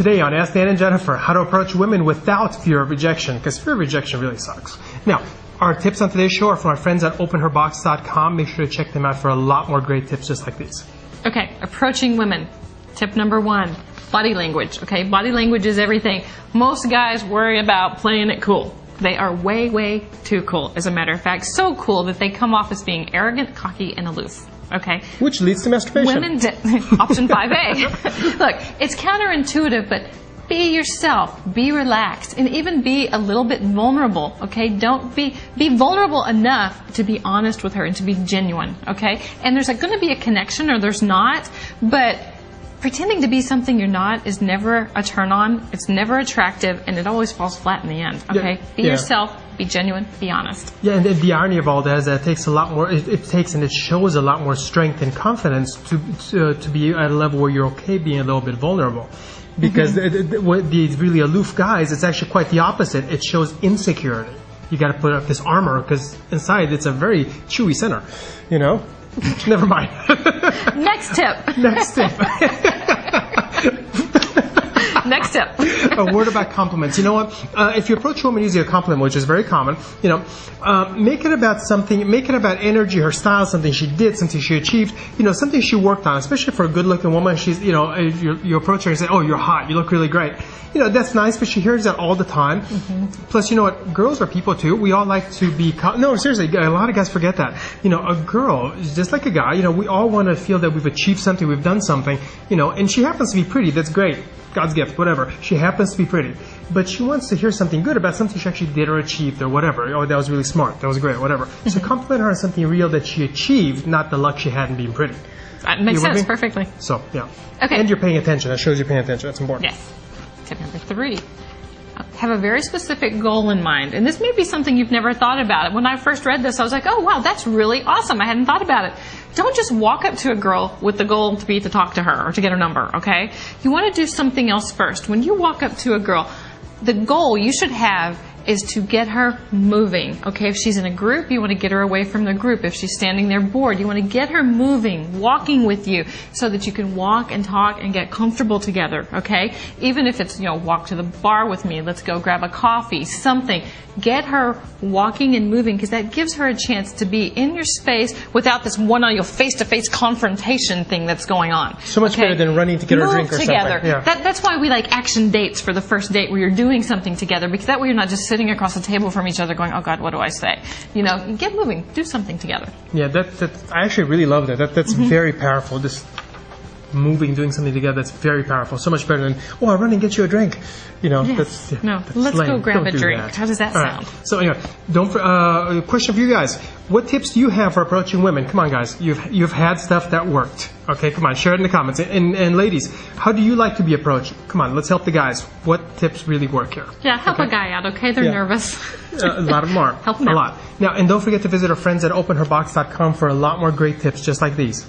Today on Ask Dan and Jennifer, how to approach women without fear of rejection, because fear of rejection really sucks. Now, our tips on today's show are from our friends at openherbox.com. Make sure to check them out for a lot more great tips just like these. Okay, approaching women. Tip number 1, body language. Okay, body language is everything. Most guys worry about playing it cool. They are way, way too cool. As a matter of fact, so cool that they come off as being arrogant, cocky, and aloof. Okay. Which leads to masturbation. Women, option 5A. Look, it's counterintuitive, but be yourself, be relaxed, and even be a little bit vulnerable. Okay, don't be vulnerable enough to be honest with her and to be genuine. Okay, and there's going to be a connection, or there's not, but pretending to be something you're not is never a turn on. It's never attractive, and it always falls flat in the end. Okay, be yourself. Be genuine, be honest. Yeah, and the irony of all that is that it takes a lot more, it takes and it shows a lot more strength and confidence to be at a level where you're okay being a little bit vulnerable. Because these really aloof guys, it's actually quite the opposite. It shows insecurity. You got to put up this armor because inside it's a very chewy center, you know? Never mind. Next tip. Next tip. Next tip. A word about compliments. You know what? If you approach a woman using a compliment, which is very common, you know, make it about something. Make it about energy, her style, something she did, something she achieved. You know, something she worked on. Especially for a good-looking woman, she's, you know, if you approach her and say, "Oh, you're hot. You look really great." You know, that's nice, but she hears that all the time. Plus, you know what? Girls are people too. We all like to be. No, seriously, a lot of guys forget that. You know, a girl is just like a guy. You know, we all want to feel that we've achieved something, we've done something. You know, and she happens to be pretty. That's great. God's gift, whatever. She happens to be pretty. But she wants to hear something good about something she actually did or achieved or whatever. Oh, that was really smart. That was great, whatever. So compliment her on something real that she achieved, not the luck she had in being pretty. That makes sense perfectly. So, yeah. Okay. And you're paying attention. That shows you're paying attention. That's important. Yes. Tip number 3. Have a very specific goal in mind. And this may be something you've never thought about. When I first read this, I was like, oh, wow, that's really awesome. I hadn't thought about it. Don't just walk up to a girl with the goal to talk to her or to get her number, okay? You want to do something else first. When you walk up to a girl, the goal you should have is to get her moving, okay? If she's in a group, you want to get her away from the group. If she's standing there bored, you want to get her moving, walking with you, so that you can walk and talk and get comfortable together, okay? Even if it's, you know, walk to the bar with me, let's go grab a coffee, something. Get her walking and moving, because that gives her a chance to be in your space without this one-on-your face-to-face confrontation thing that's going on. So much better than running to get her a drink or together. something. Yeah. That's why we like action dates for the first date, where you're doing something together, because that way you're not just sitting across the table from each other going, oh God, what do I say? You know, get moving, do something together. Yeah, I actually really love that. That's very powerful. This moving, doing something together, that's very powerful. So much better than, oh, I'll run and get you a drink. You know, yes. that's let's lame. go grab Don't a drink. That. How does that sound? Right. So anyway, a question for you guys. What tips do you have for approaching women? Come on, guys. You've had stuff that worked. Okay, come on, share it in the comments. And ladies, how do you like to be approached? Come on, let's help the guys. What tips really work here? Yeah, help a guy out, okay? They're nervous. A lot of them are. Help them a out. lot. Now, and don't forget to visit our friends at openherbox.com for a lot more great tips just like these.